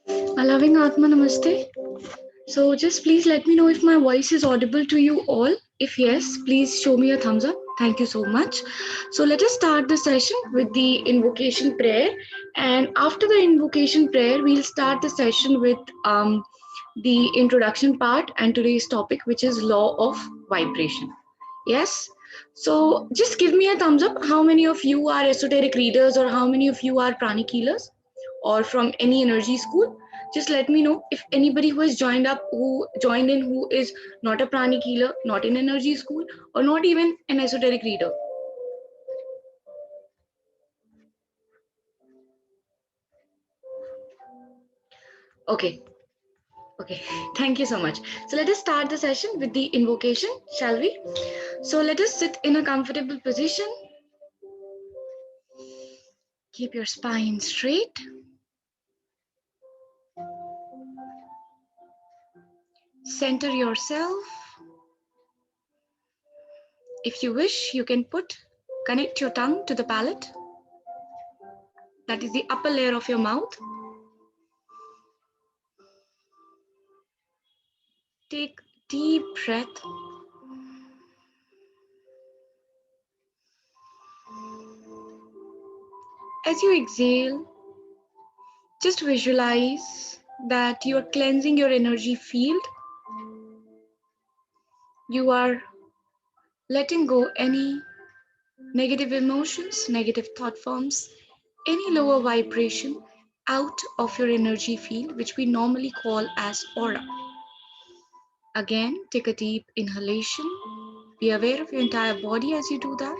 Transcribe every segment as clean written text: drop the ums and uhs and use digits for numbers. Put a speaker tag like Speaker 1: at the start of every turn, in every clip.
Speaker 1: A loving Atma Namaste. So just please let me know if my voice is audible to you all. If yes, please show me a thumbs up. Thank you so much. So let us start the session with the invocation prayer. And after the invocation prayer, we'll start the session with the introduction part and today's topic, which is law of vibration. Yes. So just give me a thumbs up. How many of you are esoteric readers or how many of you are pranic healers or from any energy school? Just let me know if anybody who has joined in who is not a pranic healer, not in energy school, or not even an esoteric reader. Okay, okay, thank you so much. So let us start the session with the invocation, shall we? So let us sit in a comfortable position. Keep your spine straight. Center yourself. If you wish, you can connect your tongue to the palate. That is the upper layer of your mouth. Take deep breath. As you exhale, just visualize that you are cleansing your energy field. You are letting go any negative emotions, negative thought forms, any lower vibration out of your energy field, which we normally call as aura. Again, take a deep inhalation. Be aware of your entire body as you do that.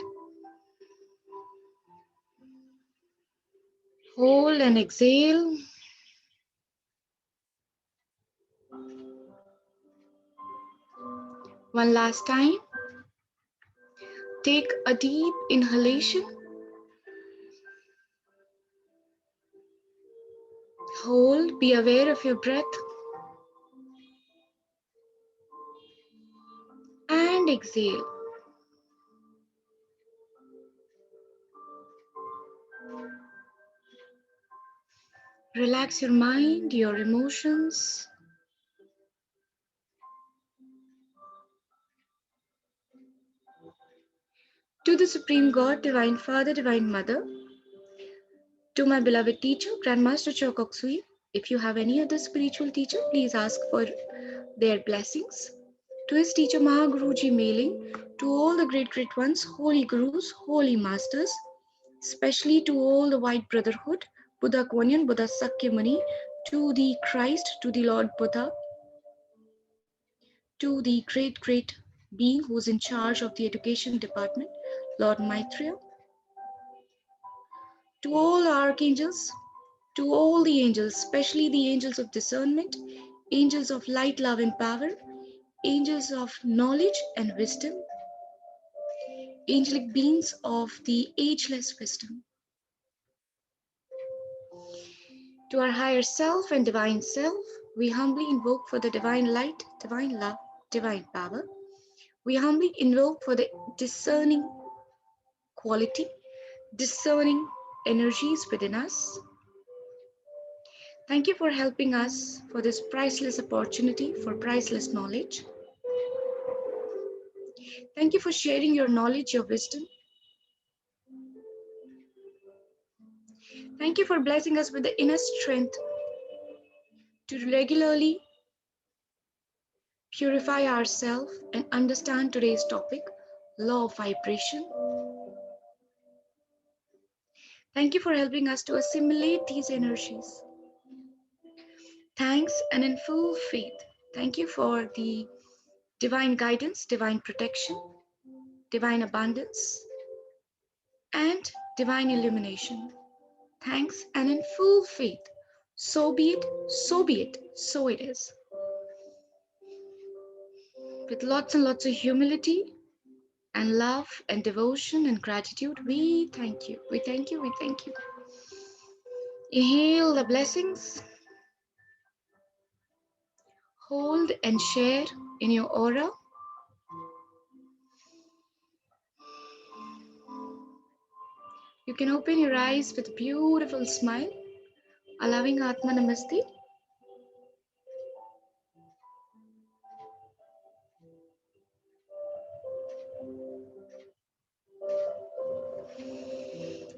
Speaker 1: Hold and exhale. One last time. Take a deep inhalation. Hold, be aware of your breath. And exhale. Relax your mind, your emotions. To the Supreme God, Divine Father, Divine Mother, to my beloved teacher, Grandmaster Chokoksui, if you have any other spiritual teacher, please ask for their blessings. To his teacher Mahaguruji mailing, to all the great ones, holy gurus, holy masters, especially to all the White Brotherhood, Buddha Kuan Yin, Buddha Sakyamuni, to the Christ, to the Lord Buddha, to the great being who's in charge of the education department, Lord Maitreya, to all archangels, to all the angels, especially the angels of discernment, angels of light, love, and power, angels of knowledge and wisdom, angelic beings of the ageless wisdom, to our higher self and divine self, we humbly invoke for the divine light, divine love, divine power. We humbly invoke for the discerning quality, discerning energies within us. Thank you for helping us for this priceless opportunity, for priceless knowledge. Thank you for sharing your knowledge, your wisdom. Thank you for blessing us with the inner strength to regularly purify ourselves and understand today's topic, law of vibration. Thank you for helping us to assimilate these energies. Thanks, and in full faith, thank you for the divine guidance, divine protection, divine abundance, and divine illumination. Thanks, and in full faith, so be it, so be it, so it is. With lots and lots of humility and love and devotion and gratitude, we thank you. We thank you. We thank you. Inhale the blessings. Hold and share in your aura. You can open your eyes with a beautiful smile. Allowing Atma Namaste.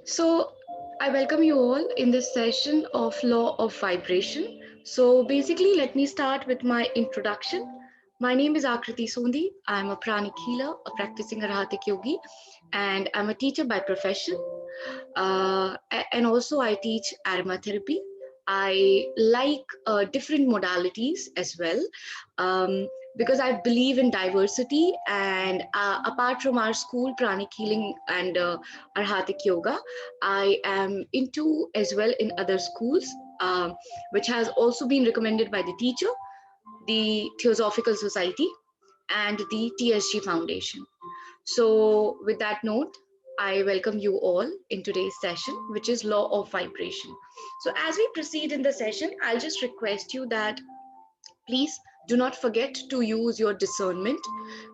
Speaker 1: So, I welcome you all in this session of Law of Vibration. So, basically, let me start with my introduction. My name is Akriti Sondi. I'm a pranic healer, a practicing Arhatic yogi, and I'm a teacher by profession. And also, I teach aromatherapy. I like different modalities as well, um, because I believe in diversity. And apart from our school, pranic healing and Arhatic yoga, I am into as well in other schools, which has also been recommended by the teacher, the Theosophical Society, and the TSG Foundation. So, with that note, I welcome you all in today's session, which is Law of Vibration. So, as we proceed in the session, I'll just request you that please do not forget to use your discernment,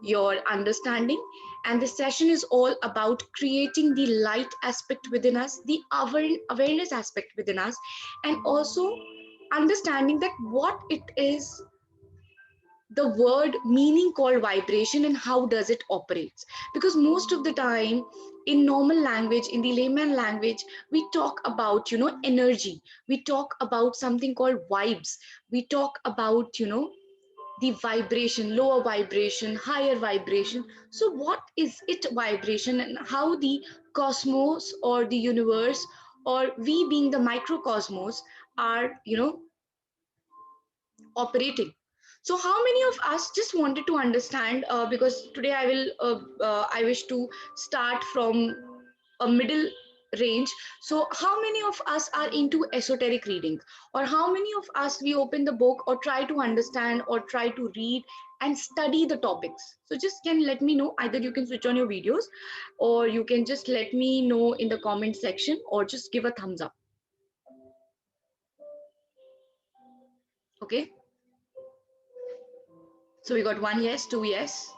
Speaker 1: your understanding. And this session is all about creating the light aspect within us, the awareness aspect within us, and also understanding that what it is, the word meaning called vibration, and how does it operates. Because most of the time in normal language, in the layman language, we talk about, energy. We talk about something called vibes. We talk about, the vibration, lower vibration, higher vibration. So what is it vibration, and how the cosmos or the universe, or we being the microcosmos, are operating. So how many of us just wanted to understand, because today I wish to start from a middle range. So how many of us are into esoteric reading, or how many of us we open the book or try to understand or try to read and study the topics? So just can let me know. Either you can switch on your videos, or you can just let me know in the comment section, or just give a thumbs up. Okay, so we got one yes, two yes.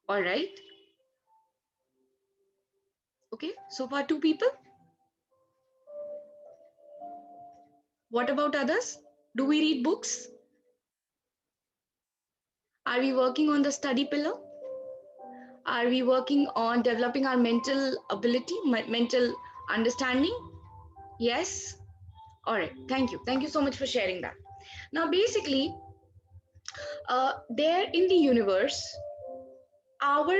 Speaker 1: All right. Okay, so far two people. What about others? Do we read books? Are we working on the study pillar? Are we working on developing our mental ability, mental understanding? Yes. All right. Thank you. Thank you so much for sharing that. Now, basically, there in the universe, our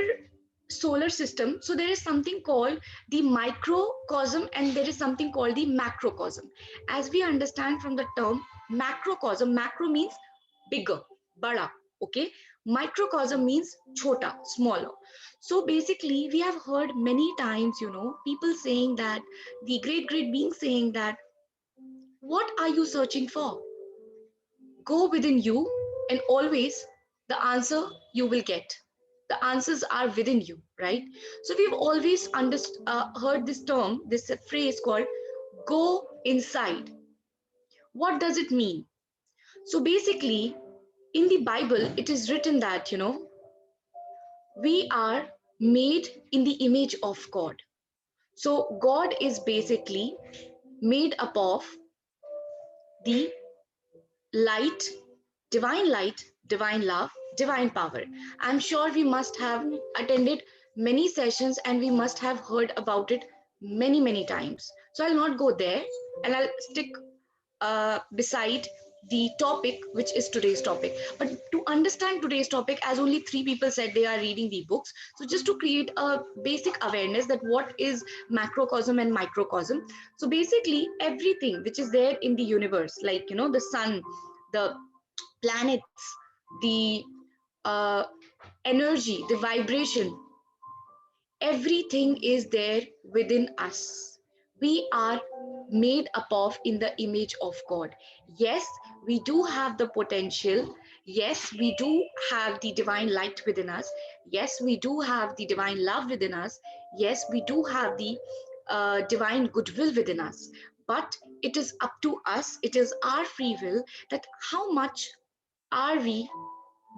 Speaker 1: solar system, so there is something called the microcosm and there is something called the macrocosm. As we understand from the term macrocosm, macro means bigger, bada, okay? Microcosm means chota, smaller. So basically we have heard many times, people saying that, the great being saying that, what are you searching for? Go within you, and always the answer you will get. The answers are within you, right? So we've always heard this term, this phrase called go inside. What does it mean? So basically, in the Bible, it is written that, we are made in the image of God. So God is basically made up of the light, divine love, divine power. I'm sure we must have attended many sessions and we must have heard about it many times. So I'll not go there, and I'll stick beside the topic, which is today's topic. But to understand today's topic, as only three people said they are reading the books, so just to create a basic awareness that what is macrocosm and microcosm. So basically, everything which is there in the universe, like the sun, the planets, the uh, energy, the vibration, everything is there within us. We are made up of in the image of God. Yes, we do have the potential. Yes, we do have the divine light within us. Yes, we do have the divine love within us. Yes, we do have the divine goodwill within us. But it is up to us, it is our free will, that how much are we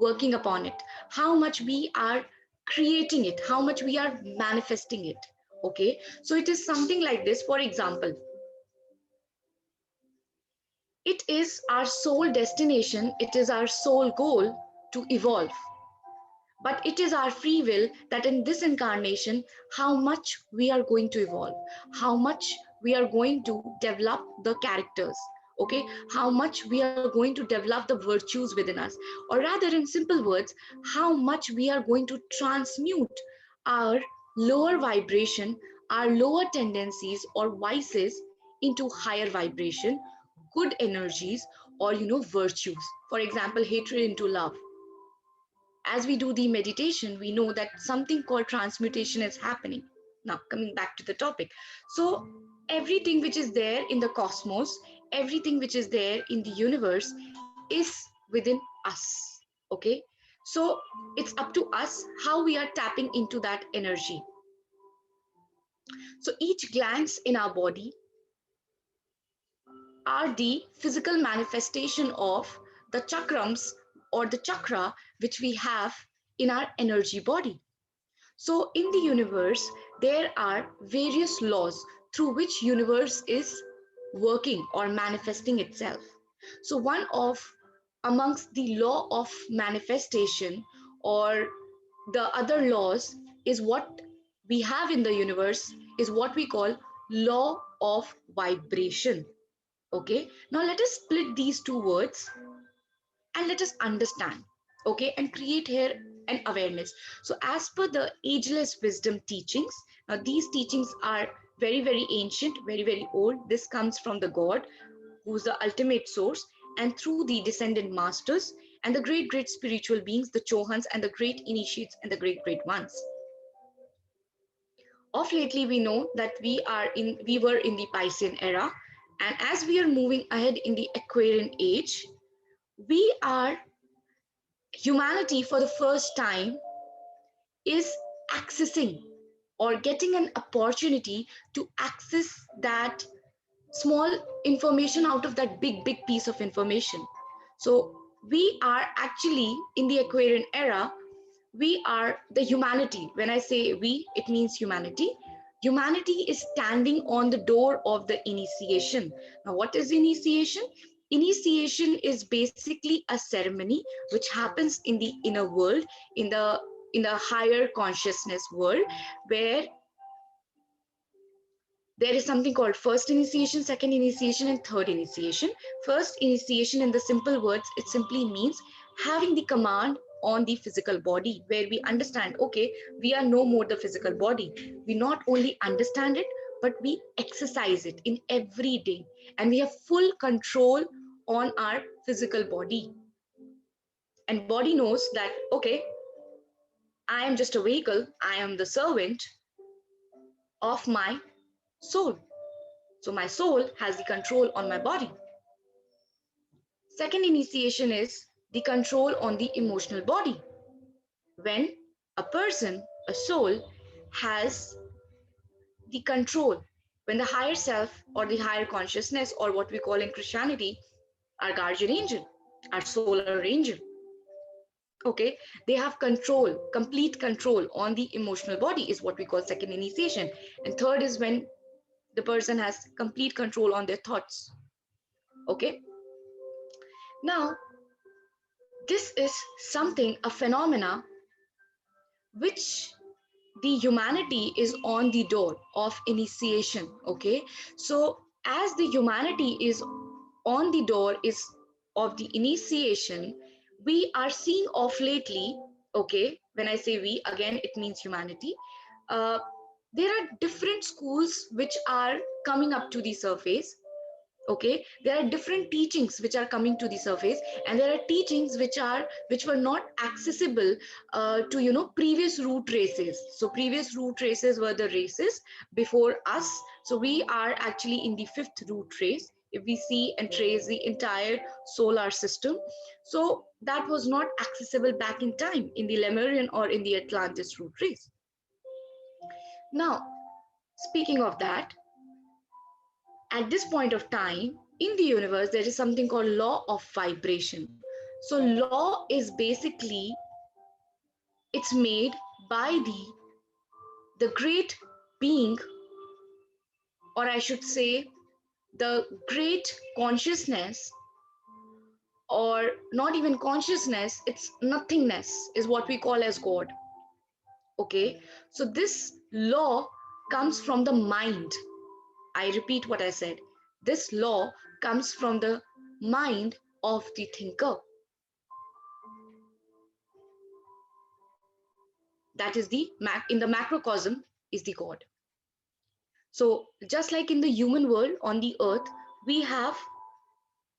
Speaker 1: working upon it, how much we are creating it, how much we are manifesting it. Okay, so it is something like this. For example, It is our sole destination, it is our sole goal to evolve. But it is our free will that in this incarnation, how much we are going to evolve, how much we are going to develop the characters, okay, how much we are going to develop the virtues within us, or rather, in simple words, how much we are going to transmute our lower vibration, our lower tendencies or vices into higher vibration, good energies, or virtues. For example, hatred into love. As we do the meditation, we know that something called transmutation is happening. Now, coming back to the topic. So, everything which is there in the cosmos, everything which is there in the universe is within us. Okay. So, it's up to us how we are tapping into that energy. So, each glands in our body are the physical manifestation of the chakrams or the chakra which we have in our energy body. So in the universe, there are various laws through which universe is working or manifesting itself. So one of amongst the law of manifestation or the other laws is what we have in the universe is what we call law of vibration. Okay, now let us split these two words and let us understand, okay, and create here an awareness. So as per the ageless wisdom teachings, now these teachings are very very ancient, very very old. This comes from the god who's the ultimate source, and through the descendant masters and the great great spiritual beings, the chohans and the great initiates and the great ones. Of lately we know that we were in the Piscean era, and as we are moving ahead in the Aquarian age, we are humanity for the first time is accessing or getting an opportunity to access that small information out of that big piece of information. So we are actually in the Aquarian era, we are the humanity. When I say we, it means humanity. Humanity is standing on the door of the initiation. Now what is initiation? Initiation is basically a ceremony which happens in the inner world, in the higher consciousness world, where there is something called first initiation, second initiation, and third initiation. First initiation, in the simple words, it simply means having the command on the physical body, where we understand, okay, we are no more the physical body. We not only understand it, but we exercise it in every day, and we have full control on our physical body. And body knows that, okay, I am just a vehicle, I am the servant of my soul. So my soul has the control on my body. Second initiation is the control on the emotional body. When a person, a soul, has the control, when the higher self or the higher consciousness, or what we call in Christianity, our guardian angel, our solar angel, okay, they have control, complete control on the emotional body, is what we call second initiation. And third is when the person has complete control on their thoughts. Okay, now this is something, a phenomena, which the humanity is on the door of initiation. Okay, so as the humanity is on the door is of the initiation, we are seeing of lately, okay, when I say we, again it means humanity, uh, there are different schools which are coming up to the surface. Okay, there are different teachings which are coming to the surface, and there are teachings which were not accessible to previous root races. So previous root races were the races before us. So we are actually in the fifth root race if we see and trace the entire solar system. So that was not accessible back in time in the Lemurian or in the Atlantis root race. Now, speaking of that, at this point of time in the universe, there is something called law of vibration. So law is basically, it's made by the great being, or I should say the great consciousness, or not even consciousness, it's nothingness, is what we call as God. Okay, so this law comes from the mind. I repeat what I said. This law comes from the mind of the thinker. That is the in the macrocosm is the God. So just like in the human world on the earth, we have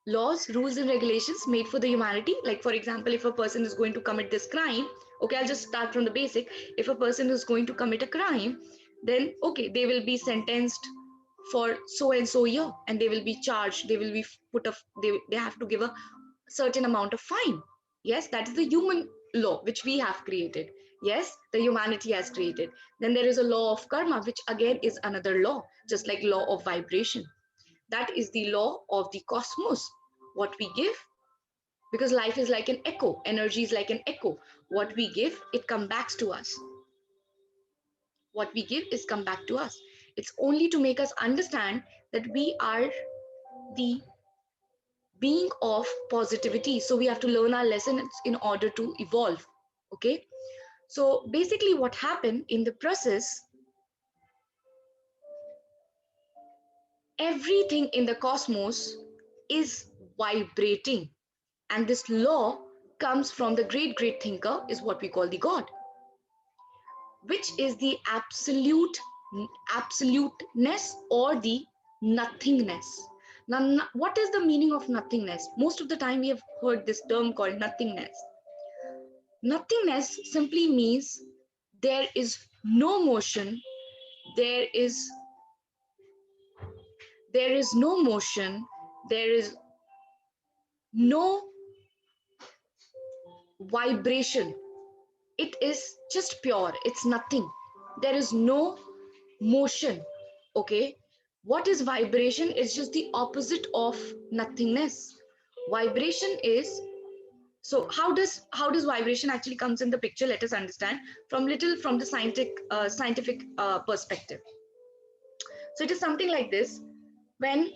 Speaker 1: laws, rules, and regulations made for the humanity. Like, for example, if a person is going to commit this crime, okay, I'll just start from the basic. If a person is going to commit a crime, then okay, they will be sentenced for so and so year, and they will be charged. They will be put a. They have to give a certain amount of fine. Yes, that is the human law which we have created. Yes, the humanity has created. Then there is a law of karma, which again is another law, just like law of vibration. That is the law of the cosmos. What we give, because life is like an echo, energy is like an echo. What we give, it comes back to us. What we give is come back to us. It's only to make us understand that we are the being of positivity. So we have to learn our lessons in order to evolve. Okay. So basically, what happened in the process, everything in the cosmos is vibrating. And this law comes from the great, great thinker, is what we call the God, which is the absoluteness or the nothingness. Now, what is the meaning of nothingness? Most of the time, we have heard this term called nothingness. Nothingness simply means there is no motion, there is no motion, there is no vibration. It is just pure, it's nothing. There is no motion. Okay, what is vibration? It's just the opposite of nothingness. Vibration is, so how does vibration actually comes in the picture? Let us understand from the scientific perspective. So it is something like this: when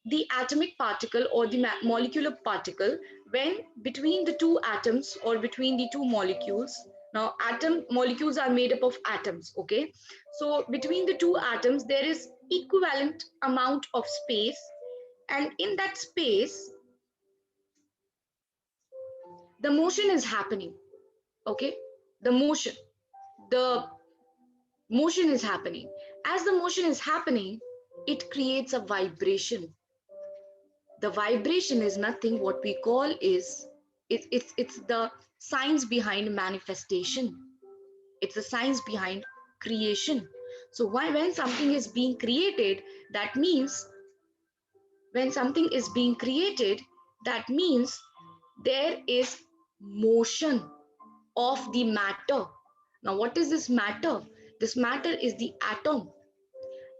Speaker 1: the atomic particle or the molecular particle, when between the two atoms or between the two molecules, now atom molecules are made up of atoms, okay? So between the two atoms, there is equivalent amount of space, and in that space, the motion is happening, okay? The motion is happening. As the motion is happening, it creates a vibration. The vibration is nothing what we call is it's the science behind manifestation. It's the science behind creation. So why, when something is being created, that means when something is being created, that means there is motion of the matter. Now what is this matter? This matter is the atom.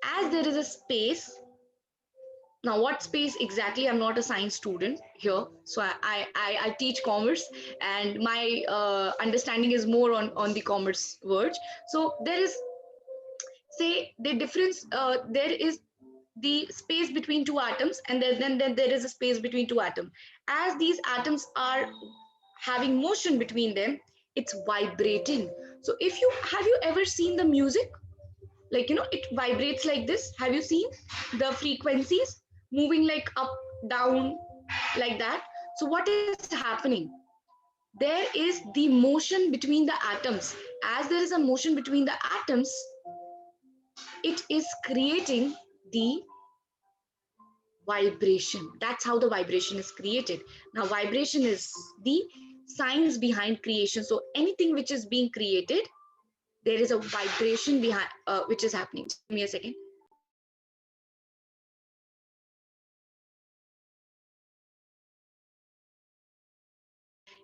Speaker 1: As there is a space, now what space exactly? I'm not a science student here, so I teach commerce, and my understanding is more on the commerce words. So there is, say, the difference, there is the space between two atoms, and then there is a space between two atoms. As these atoms are having motion between them, it's vibrating. So if you have, you ever seen the music, like, it vibrates like this? Have you seen the frequencies moving like up, down, like that? So what is happening? There is the motion between the atoms. As there is a motion between the atoms, it is creating the vibration. That's how the vibration is created. Now vibration is the science behind creation. So anything which is being created, there is a vibration behind, which is happening. Just give me a second.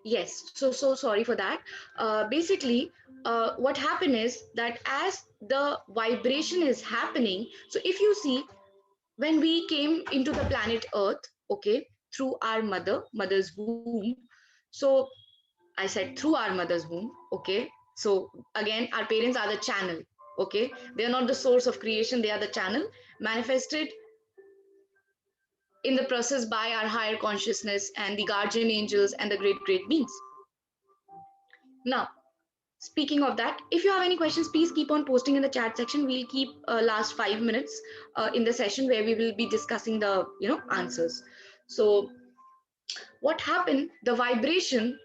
Speaker 1: Yes, so sorry for that. Basically, what happened is that as the vibration is happening, so if you see, when we came into the planet Earth, okay, through our mother's womb. So I said through our mother's womb, okay. So again, our parents are the channel, okay. They are not the source of creation; they are the channel manifested in the process by our higher consciousness and the guardian angels and the great beings. Now, speaking of that, if you have any questions, please keep on posting in the chat section. We'll keep last 5 minutes in the session where we will be discussing the answers. So what happened, the vibration.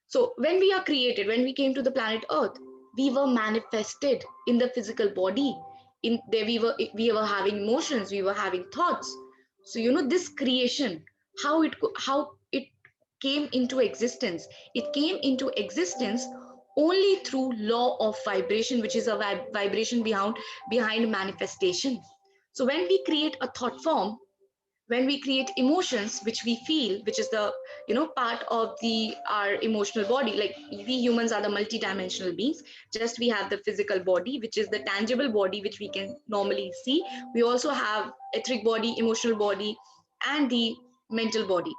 Speaker 1: So when we are created, when we came to the planet Earth, we were manifested in the physical body. In there we were having emotions, we were having thoughts. So this creation, how it came into existence. It came into existence only through law of vibration, which is a vibration behind manifestation. So when we create a thought form, when we create emotions which we feel, which is the part of the our emotional body, like we humans are the multi-dimensional beings. Just we have the physical body, which is the tangible body which we can normally see. We also have etheric body, emotional body, and the mental body.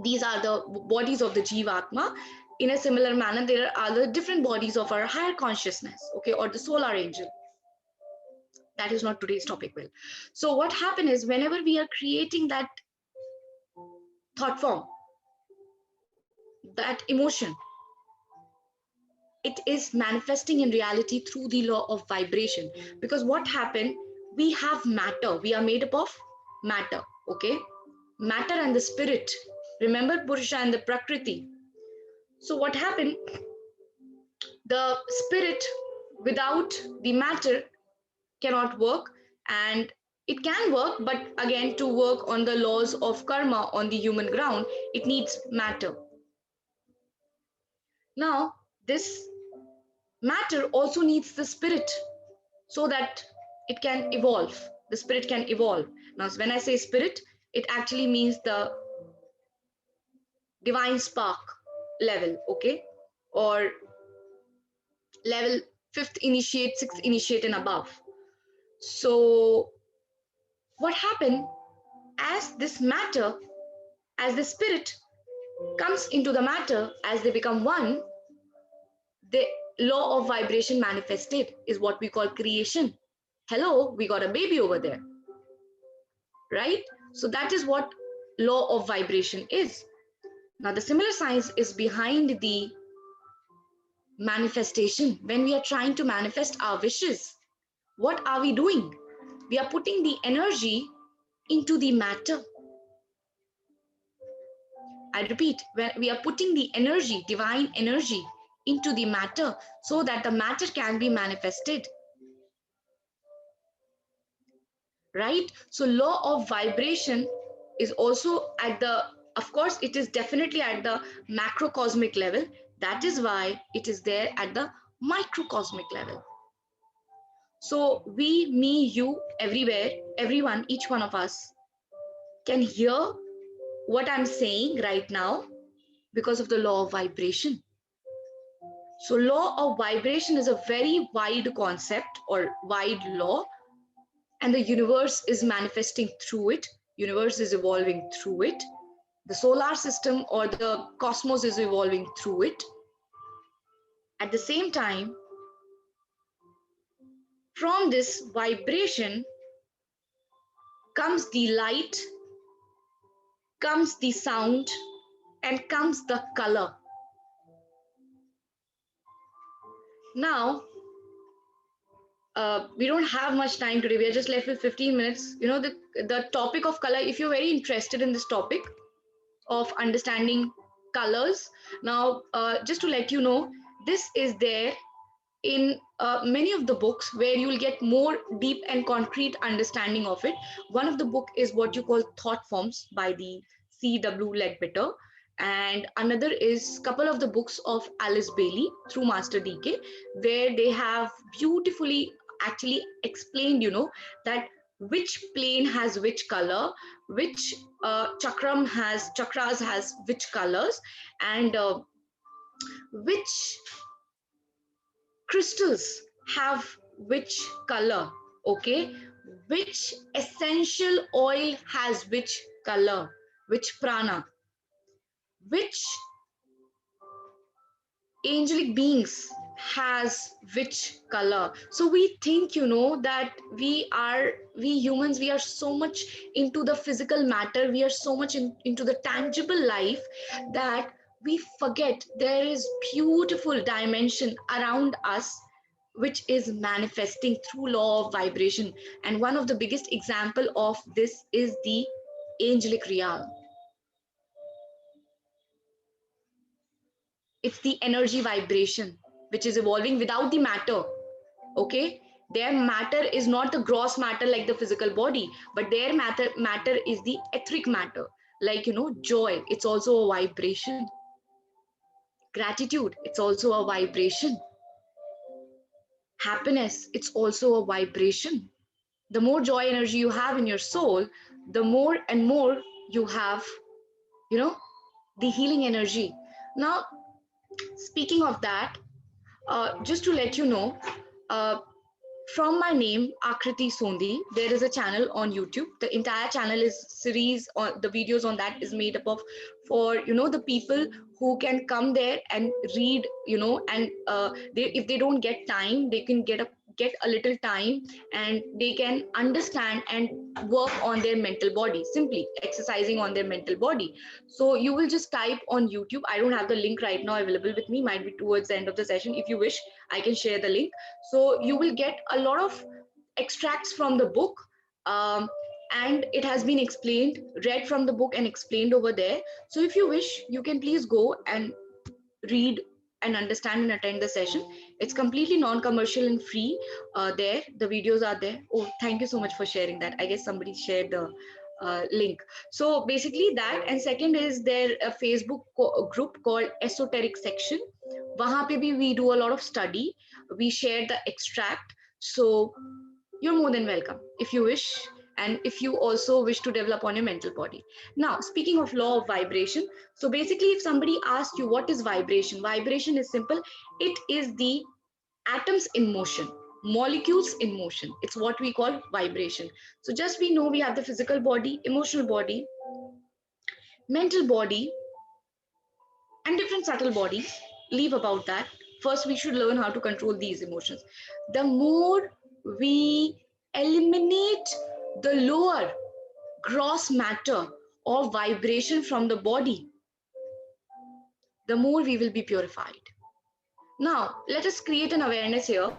Speaker 1: These are the bodies of the Jivatma. In a similar manner, there are other different bodies of our higher consciousness, okay, or the solar angel. That is not today's topic. Well, so what happened is, whenever we are creating that thought form, that emotion, it is manifesting in reality through the law of vibration. Because what happened, we have matter, we are made up of matter, okay, matter and the spirit. Remember Purusha and the Prakriti. So what happened, the spirit without the matter cannot work, and it can work, but again, to work on the laws of karma on the human ground, it needs matter. Now this matter also needs the spirit, so that it can evolve, the spirit can evolve. Now when I say spirit, it actually means the divine spark level, okay, or level 5th initiate, 6th initiate and above. So what happened, as this matter, as the spirit comes into the matter, as they become one, the law of vibration manifested is what we call creation. Hello, we got a baby over there, right? So that is what law of vibration is. Now the similar science is behind the manifestation. When we are trying to manifest our wishes, what are we doing? We are putting the energy into the matter. I repeat, when we are putting the energy, divine energy, into the matter, so that the matter can be manifested. Right? So law of vibration is also at the, of course, it is definitely at the macrocosmic level. That is why it is there at the microcosmic level. So we, me, you, everywhere, everyone, each one of us can hear what I'm saying right now because of the law of vibration. So law of vibration is a very wide concept or wide law, and the universe is manifesting through it. Universe is evolving through it. The solar system or the cosmos is evolving through it. At the same time, from this vibration comes the light, comes the sound, and comes the color. Now, we don't have much time today. We are just left with 15 minutes. The topic of color, if you're very interested in this topic of understanding colors, now, just to let you know, this is there in many of the books where you will get more deep and concrete understanding of it. One of the book is what you call Thought Forms by the C.W. Ledbetter, and another is couple of the books of Alice Bailey through Master DK, where they have beautifully actually explained, that which plane has which color, which chakras has which colors, and which crystals have which color, okay, which essential oil has which color, which prana, which angelic beings has which color. So we think, that we humans, we are so much into the physical matter, we are so much into the tangible life, that we forget there is beautiful dimension around us, which is manifesting through law of vibration. And one of the biggest example of this is the angelic realm. It's the energy vibration which is evolving without the matter. Okay, their matter is not the gross matter like the physical body, but their matter is the etheric matter. Like, joy, it's also a vibration. Gratitude, it's also a vibration. Happiness, it's also a vibration. The more joy energy you have in your soul, the more and more you have, you know the healing energy. Now, speaking of that, just to let you know, uh, from my name Akriti Sondi, there is a channel on YouTube. The entire channel is series on the videos on that is made up of, for the people who can come there and read, and they, if they don't get time, they can get a little time, and they can understand and work on their mental body, simply exercising on their mental body. So you will just type on YouTube. I don't have the link right now available with me, might be towards the end of the session. If you wish, I can share the link. So you will get a lot of extracts from the book, um, and it has been explained, read from the book and explained over there. So if you wish, you can please go and read and understand and attend the session. It's completely non-commercial and free. There the videos are there. Oh, thank you so much for sharing that. I guess somebody shared the link. So basically that, and second is there a Facebook group called Esoteric Section. Wahan pe bhi we do a lot of study, we share the extract. So you're more than welcome if you wish, and if you also wish to develop on your mental body. Now, speaking of law of vibration, so basically if somebody asks you what is vibration, vibration is simple. It is the atoms in motion, molecules in motion. It's what we call vibration. So just we know we have the physical body, emotional body, mental body, and different subtle bodies. Leave about that. First, we should learn how to control these emotions. The more we eliminate the lower gross matter or vibration from the body, the more we will be purified. Now, let us create an awareness here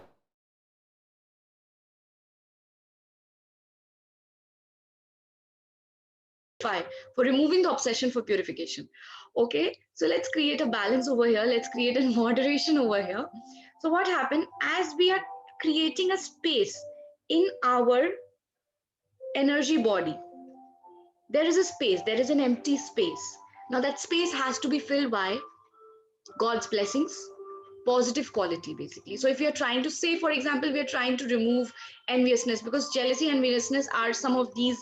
Speaker 1: for removing the obsession for purification. Okay, so let's create a balance over here. Let's create a moderation over here. So, what happened as we are creating a space in our energy body? There is a space, there is an empty space. Now, that space has to be filled by God's blessings, positive quality, basically. So if we are trying to say, for example, we are trying to remove enviousness, because jealousy and enviousness are some of these,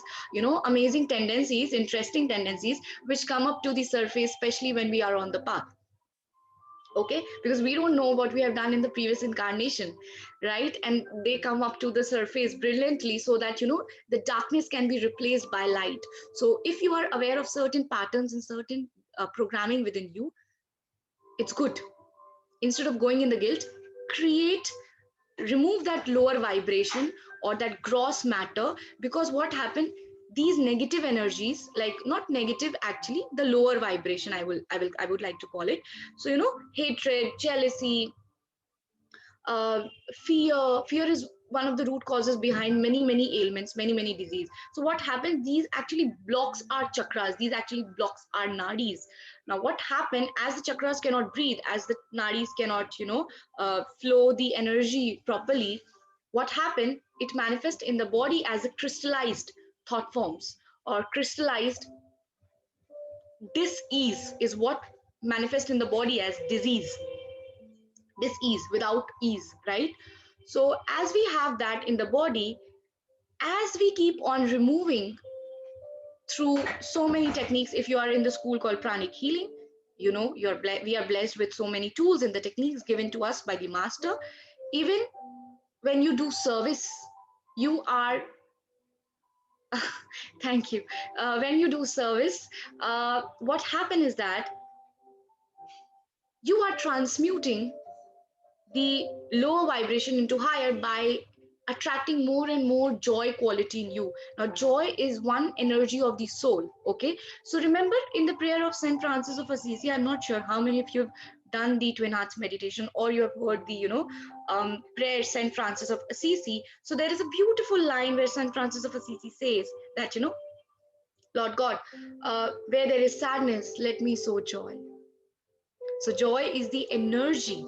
Speaker 1: amazing tendencies, interesting tendencies, which come up to the surface, especially when we are on the path. Okay, because we don't know what we have done in the previous incarnation, right? And they come up to the surface brilliantly, so that the darkness can be replaced by light. So if you are aware of certain patterns and certain programming within you, it's good. Instead of going in the guilt, create, remove that lower vibration or that gross matter. Because what happened, these negative energies, like not negative, actually the lower vibration, I would like to call it. So hatred, jealousy, uh, fear is one of the root causes behind many ailments, many disease. So what happens, these actually blocks our chakras, these actually blocks our nadis. Now what happened, as the chakras cannot breathe, as the nadis cannot flow the energy properly, what happened, it manifests in the body as a crystallized thought forms, or crystallized dis-ease is what manifests in the body as disease. Dis-ease, without ease, right? So as we have that in the body, as we keep on removing through so many techniques, if you are in the school called pranic healing, we are blessed with so many tools and the techniques given to us by the master. Even when you do service, you are thank you. When you do service, what happens is that you are transmuting the lower vibration into higher by attracting more and more joy quality in you. Now joy is one energy of the soul. Okay, so remember in the prayer of Saint Francis of Assisi, I'm not sure how many of you have done the twin hearts meditation, or you have heard the prayer Saint Francis of Assisi. So there is a beautiful line where Saint Francis of Assisi says that, Lord God, where there is sadness, let me sow joy. So joy is the energy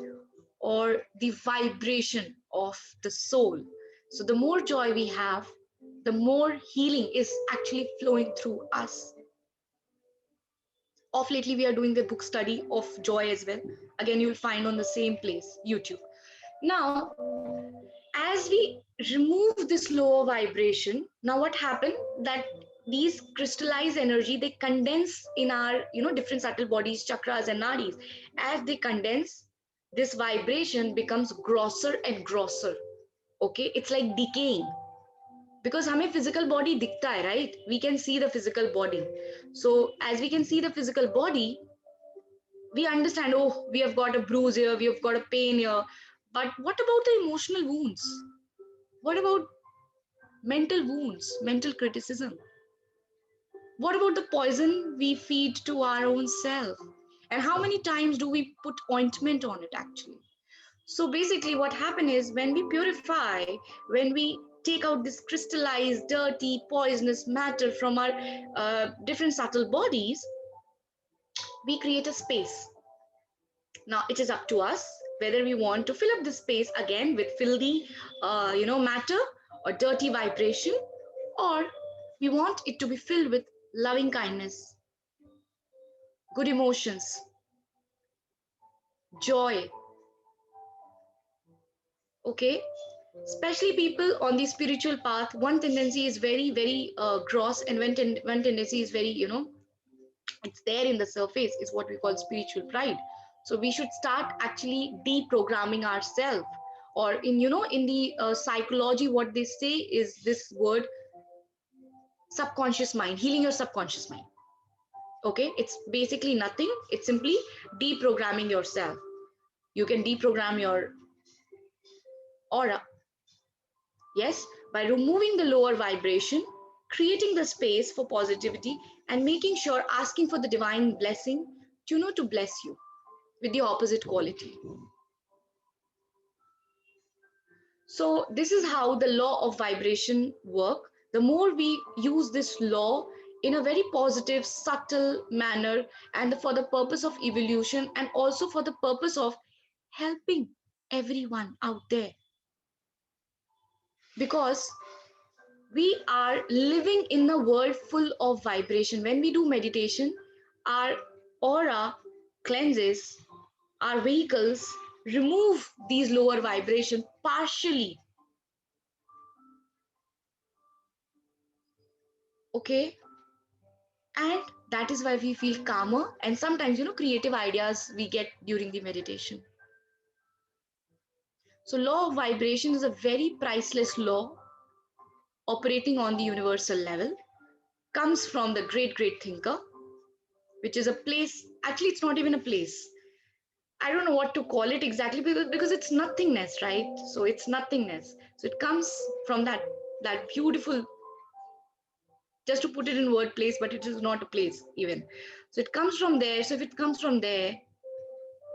Speaker 1: or the vibration of the soul. So the more joy we have, the more healing is actually flowing through us. Of lately, we are doing the book study of joy as well. Again, you will find on the same place, YouTube. Now, as we remove this lower vibration, now what happened that these crystallized energy, they condense in our different subtle bodies, chakras and nadis. As they condense, this vibration becomes grosser and grosser. Okay, it's like decaying, because हमें physical body दिखता है, right? We can see the physical body. So as we can see the physical body, we understand, oh, we have got a bruise here, we have got a pain here. But what about the emotional wounds? What about mental wounds, mental criticism? What about the poison we feed to our own self? And how many times do we put ointment on it actually? So basically, what happens is when we purify, when we take out this crystallized, dirty, poisonous matter from our different subtle bodies, we create a space. Now it is up to us whether we want to fill up this space again with filthy, matter or dirty vibration, or we want it to be filled with loving kindness, good emotions, joy. Okay, especially people on the spiritual path, one tendency is very, very gross, and one tendency is very, it's there in the surface, is what we call spiritual pride. So we should start actually deprogramming ourselves, or in the psychology, what they say is this word, subconscious mind, healing your subconscious mind. Okay, it's basically nothing, it's simply deprogramming yourself. You can deprogram your aura. Yes, by removing the lower vibration, creating the space for positivity, and making sure asking for the divine blessing to bless you with the opposite quality. So this is how the law of vibration work. The more we use this law in a very positive, subtle manner, and for the purpose of evolution, and also for the purpose of helping everyone out there, because we are living in a world full of vibration. When we do meditation, our aura cleanses, our vehicles remove these lower vibration partially. Okay, and that is why we feel calmer, and sometimes creative ideas we get during the meditation. So law of vibration is a very priceless law operating on the universal level, comes from the great thinker, which is a place. Actually, it's not even a place. I don't know what to call it exactly, because it's nothingness, right? So it's nothingness. So it comes from that beautiful, just to put it in word place, but it is not a place even. So it comes from there. So if it comes from there,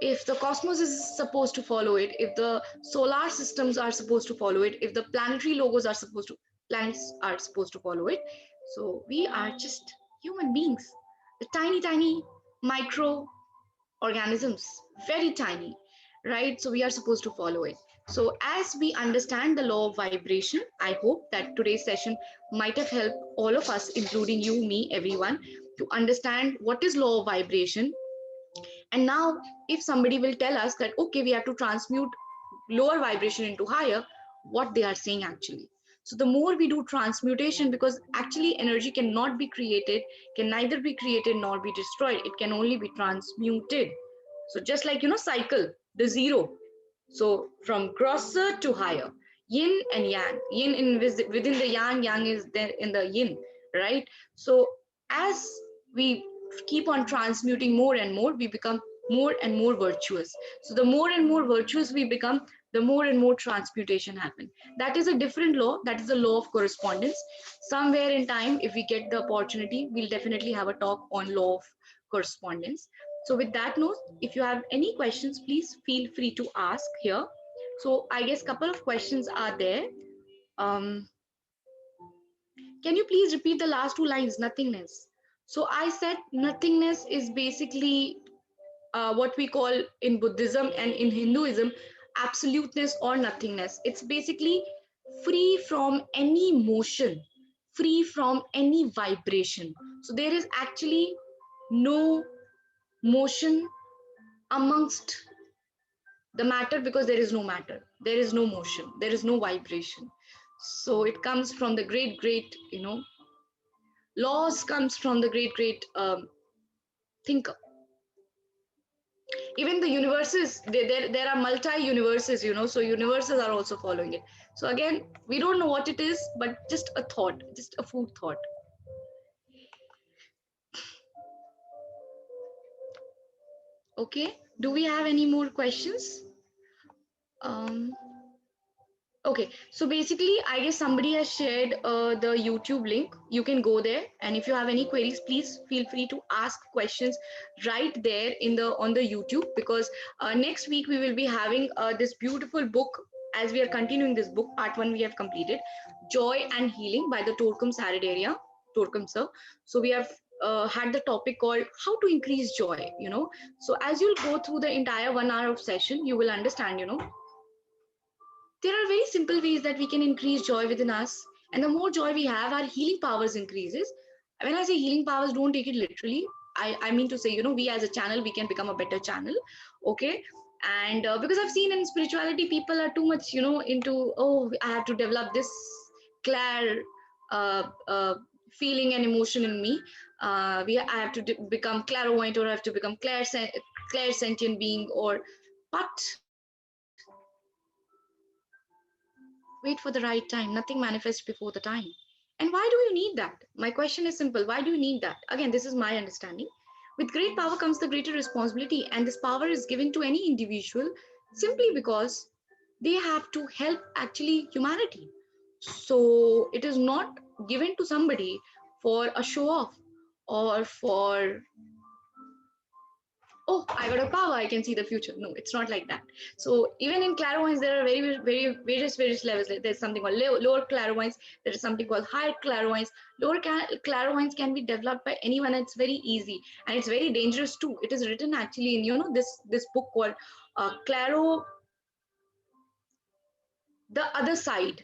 Speaker 1: if the cosmos is supposed to follow it, if the solar systems are supposed to follow it, if the planetary logos are planets are supposed to follow it, so we are just human beings, the tiny micro organisms, very tiny, right? So we are supposed to follow it. So as we understand the law of vibration, I hope that today's session might have helped all of us, including you, me, everyone, to understand what is law of vibration. And now if somebody will tell us that, okay, we have to transmute lower vibration into higher, what they are saying actually. So the more we do transmutation, because actually energy cannot be created, can neither be created nor be destroyed, it can only be transmuted. So just like cycle, the zero. So from grosser to higher, yin and yang, yin within the yang, yang is there in the yin, right? So as we keep on transmuting more and more, we become more and more virtuous. So the more and more virtuous we become, the more and more transmutation happen. That is a different law. That is the law of correspondence. Somewhere in time, if we get the opportunity, we'll definitely have a talk on law of correspondence. So with that note, if you have any questions, please feel free to ask here. So I guess couple of questions are there. Um, can you please repeat the last two lines? Nothingness. So I said nothingness is basically what we call in Buddhism and in Hinduism absoluteness or nothingness. It's basically free from any motion, free from any vibration. So there is actually no motion amongst the matter because there is no matter, there is no motion, there is no vibration. So it comes from the great, laws comes from the great thinker. Even the universes, there are multi universes, so universes are also following it. So again, we don't know what it is, but just a thought, just a food thought. Okay, do we have any more questions? um okay, so basically I guess somebody has shared the YouTube link. You can go there, and if you have any queries, please feel free to ask questions right there in the on the YouTube, because next week we will be having this beautiful book. As we are continuing this book, part 1 we have completed, Joy and Healing by the Torkum Saradaria, Torkum sir. So we have had the topic called how to increase joy. So as you'll go through the entire 1 hour of session, you will understand. There are very simple ways that we can increase joy within us. And the more joy we have, our healing powers increases. When I say healing powers, don't take it literally. I mean to say, we as a channel, we can become a better channel. Okay. And because I've seen in spirituality, people are too much, into, oh, I have to develop this clear feeling and emotion in me. I have to become clairvoyant, or I have to become clairsentient being, but wait for the right time. Nothing manifests before the time. And why do you need that? My question is simple. Why do you need that? Again, this is my understanding. With great power comes the greater responsibility, and this power is given to any individual simply because they have to help actually humanity. So it is not given to somebody for a show off, or for, oh, I got a power, I can see the future. No, it's not like that. So even in clairvoyance, there are very various levels. There's something called lower clairvoyance. There is something called higher clairvoyance. Lower clairvoyance can be developed by anyone. It's very easy, and it's very dangerous too. It is written actually in this book called Claro, the Other Side.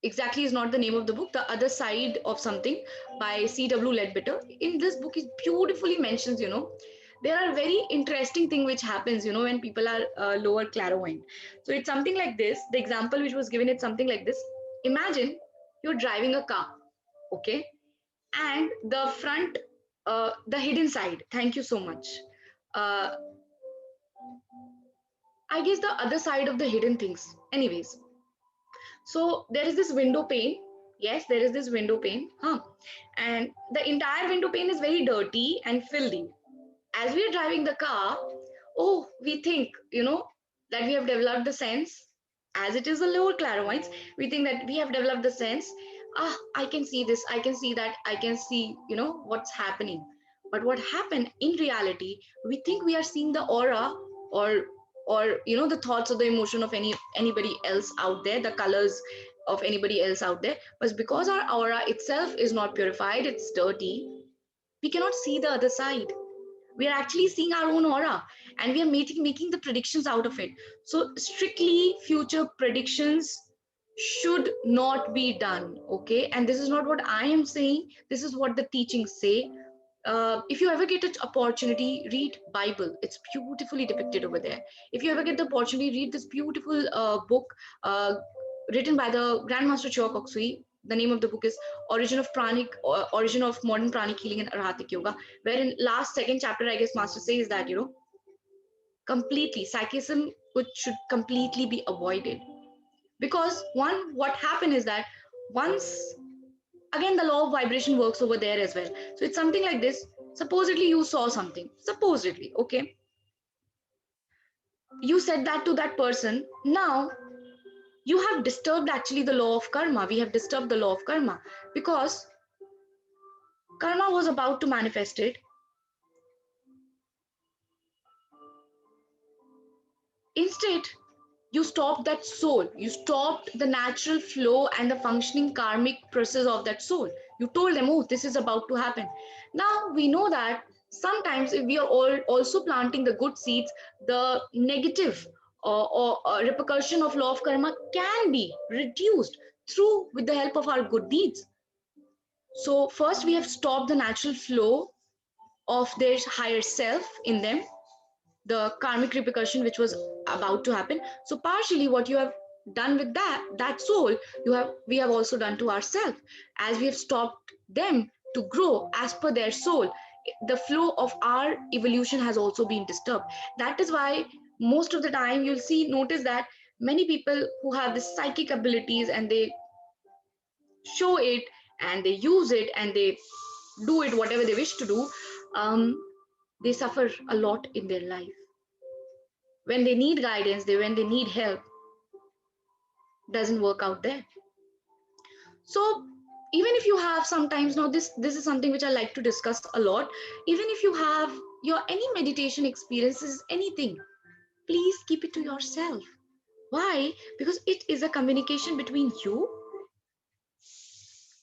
Speaker 1: Exactly is not the name of the book. The Other Side of Something by C.W. Ledbetter. In this book, it beautifully mentions, there are very interesting thing which happens, when people are lower clairvoyant. So it's something like this. The example which was given is something like this. Imagine you're driving a car, okay, and the front, the hidden side. Thank you so much. Uh, I guess the other side of the hidden things. Anyways, so there is this window pane. Yes, there is this window pane. Huh? And the entire window pane is very dirty and filthy. As we are driving the car, oh, we think, that we have developed the sense. As it is a lower clairvoyance, we think that we have developed the sense. Ah, I can see this, I can see that, I can see, what's happening. But what happened in reality, we think we are seeing the aura, or the thoughts or the emotion of anybody else out there, the colors of anybody else out there. But because our aura itself is not purified, it's dirty, we cannot see the other side. We are actually seeing our own aura, and we are making the predictions out of it. So strictly future predictions should not be done. Okay, and this is not what I am saying, this is what the teachings say. If you ever get an opportunity, read Bible. It's beautifully depicted over there. If you ever get the opportunity, read this beautiful book written by the Grandmaster Choa Kok Sui. The name of the book is Origin of Modern Pranic Healing and Arhatic Yoga, where in last second chapter, I guess Master says that, completely psychism which should completely be avoided. Because one, what happened is that once again, the law of vibration works over there as well. So it's something like this. Supposedly you saw something, supposedly, okay, you said that to that person. Now you have disturbed actually the law of karma. We have disturbed the law of karma because karma was about to manifest it. Instead, you stopped that soul. You stopped the natural flow and the functioning karmic process of that soul. You told them, oh, this is about to happen. Now we know that sometimes if we are all also planting the good seeds, the negative or repercussion of law of karma can be reduced through with the help of our good deeds. So first we have stopped the natural flow of their higher self in them, the karmic repercussion which was about to happen. So partially what you have done with that soul, we have also done to ourselves, as we have stopped them to grow as per their soul. The flow of our evolution has also been disturbed. That is why most of the time you'll see notice that many people who have this psychic abilities and they show it and they use it and they do it whatever they wish to do, they suffer a lot in their life. When they need guidance, when they need help, doesn't work out there. So even if you have sometimes, now this is something which I like to discuss a lot, even if you have your any meditation experiences, anything, please keep it to yourself. Why? Because it is a communication between you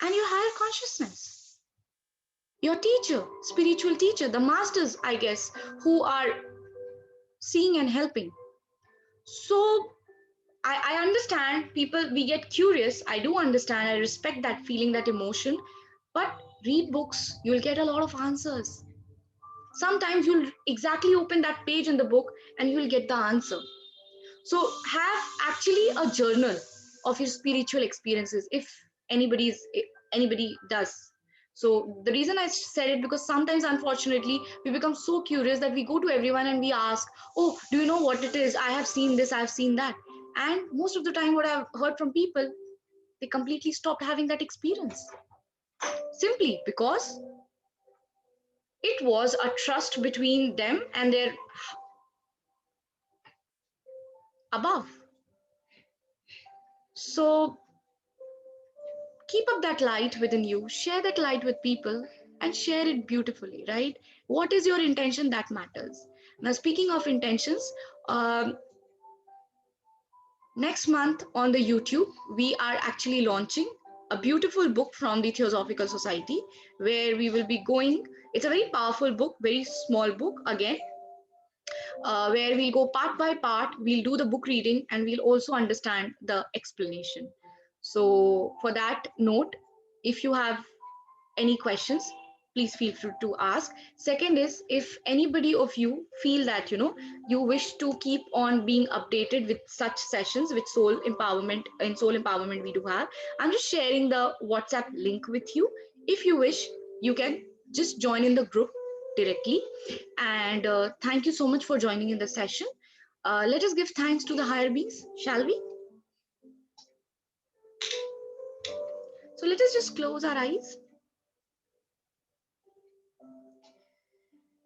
Speaker 1: and your higher consciousness, your teacher, spiritual teacher, the masters, I guess, who are seeing and helping. So I understand people, we get curious. I do understand. I respect that feeling, that emotion. But read books, you'll get a lot of answers. Sometimes you'll exactly open that page in the book and you'll get the answer. So have actually a journal of your spiritual experiences if anybody does. So the reason I said it, because sometimes unfortunately we become so curious that we go to everyone and we ask, oh, do you know what it is? I have seen this, I've seen that. And most of the time what I've heard from people, they completely stopped having that experience simply because it was a trust between them and their above. So keep up that light within you, share that light with people, and share it beautifully, right? What is your intention? That matters. Now, speaking of intentions, next month on the YouTube, we are actually launching a beautiful book from the Theosophical Society, where we will be going. It's a very powerful book, very small book again, where we'll go part by part, we'll do the book reading, and we'll also understand the explanation. So, for that note, if you have any questions, please feel free to ask. Second is, if anybody of you feel that you wish to keep on being updated with such sessions with soul empowerment, in soul empowerment we do have, I'm just sharing the WhatsApp link with you. If you wish, you can just join in the group directly. And thank you so much for joining in the session. Let us give thanks to the higher beings, shall we? So let us just close our eyes.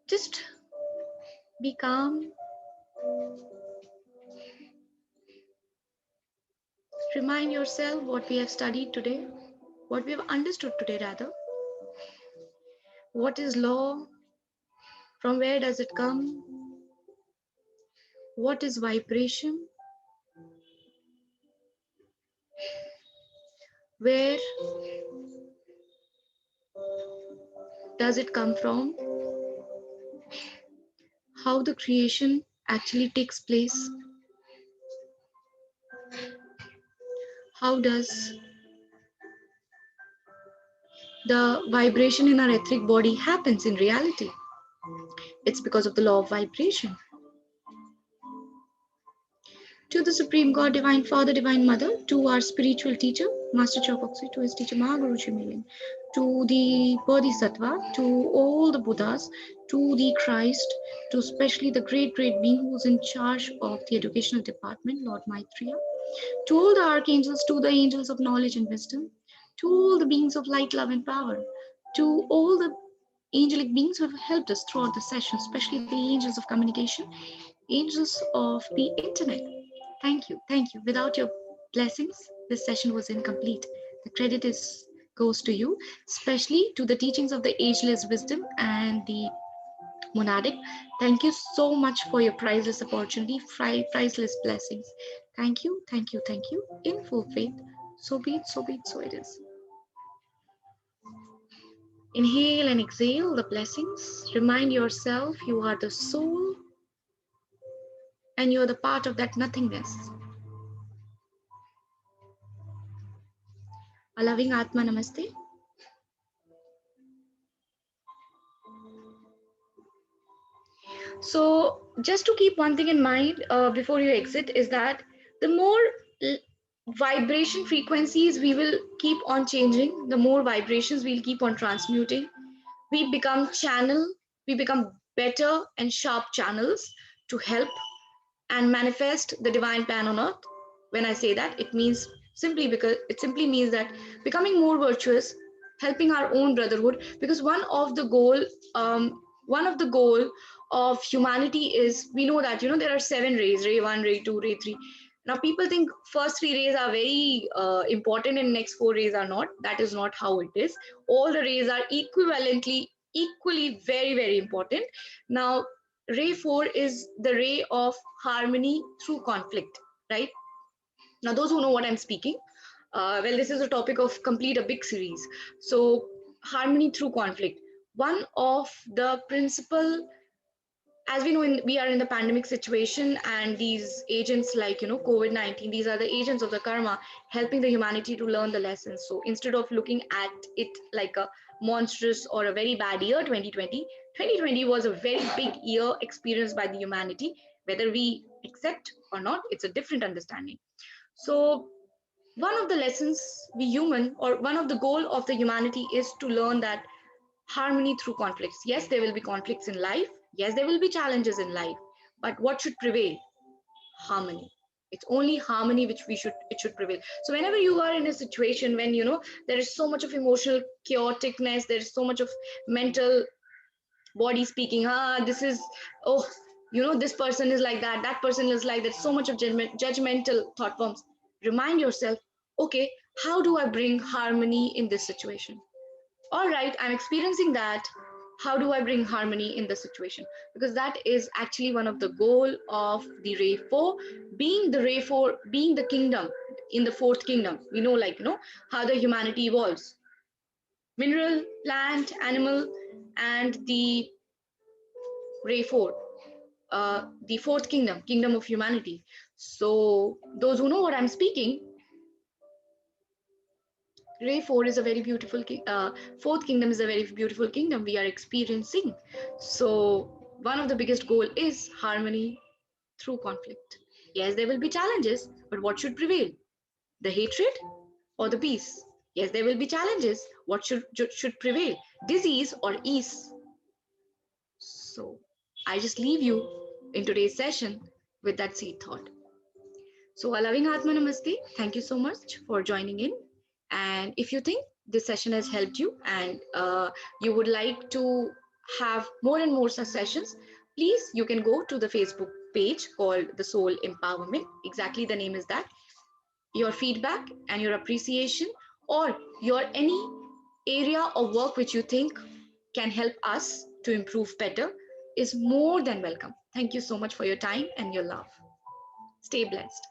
Speaker 1: Just be calm. Remind yourself what we have studied today, what we have understood today, rather. What is law? From where does it come? What is vibration? Where does it come from? How the creation actually takes place? How does the vibration in our etheric body happens in reality? It's because of the law of vibration. To the Supreme God, Divine Father, Divine Mother, to our spiritual teacher, Master Chokoksi, to his teacher Mahaguruji Milin, to the Bodhisattva, to all the Buddhas, to the Christ, to especially the great being who's in charge of the educational department, Lord Maitreya, to all the archangels, to the angels of knowledge and wisdom, to all the beings of light, love, and power, to all the angelic beings who have helped us throughout the session, especially the angels of communication, angels of the internet. Thank you. Thank you. Without your blessings, this session was incomplete. The credit is goes to you, especially to the teachings of the ageless wisdom and the monadic. Thank you so much for your priceless opportunity, priceless blessings. Thank you, thank you, thank you. In full faith, so be it, so be it, so it is. Inhale and exhale the blessings. Remind yourself you are the soul and you're the part of that nothingness. A loving Atma Namaste. So, just to keep one thing in mind before you exit is that the more vibration frequencies we will keep on changing, the more vibrations we'll keep on transmuting. We become channel, we become better and sharp channels to help and manifest the divine plan on earth. When I say that, it means simply means that becoming more virtuous, helping our own brotherhood, because one of the goal of humanity is, we know that there are 7 rays: ray 1, ray 2, ray 3. Now people think first 3 rays are very important and next 4 rays are not. That is not how it is. All the rays are equally very, very important. Now ray 4 is the ray of harmony through conflict, right? Now those who know what I'm speaking, well, this is a topic of complete a big series. So harmony through conflict, one of the principal, as we know, we are in the pandemic situation, and these agents like COVID-19, these are the agents of the karma helping the humanity to learn the lessons. So instead of looking at it like a monstrous or a very bad year, 2020 was a very big year experienced by the humanity. Whether we accept or not, it's a different understanding. So one of the lessons we human, or one of the goal of the humanity, is to learn that harmony through conflicts. Yes, there will be conflicts in life. Yes, there will be challenges in life. But what should prevail? Harmony. It's only harmony which it should prevail. So whenever you are in a situation when there is so much of emotional chaoticness, there is so much of mental body speaking, this is, oh, this person is like that person is like that, so much of judgmental thought forms. Remind yourself, okay, how do I bring harmony in this situation? All right, I'm experiencing that. How do I bring harmony in the situation? Because that is actually one of the goal of the ray 4, being the ray 4, being the kingdom in the 4th kingdom. We know, like, how the humanity evolves: mineral, plant, animal, and the ray 4, the 4th kingdom, kingdom of humanity. So those who know what I'm speaking, ray 4 is a very beautiful 4th kingdom is a very beautiful kingdom we are experiencing. So one of the biggest goal is harmony through conflict. Yes, there will be challenges, but what should prevail? The hatred or the peace? Yes, there will be challenges. What should prevail? Disease or ease? So I just leave you in today's session with that seed thought. So, a loving Atma Namaste. Thank you so much for joining in. And if you think this session has helped you, and you would like to have more and more such sessions, please, you can go to the Facebook page called The Soul Empowerment. Exactly, the name is that. Your feedback and your appreciation, or your any area of work which you think can help us to improve better, is more than welcome. Thank you so much for your time and your love. Stay blessed.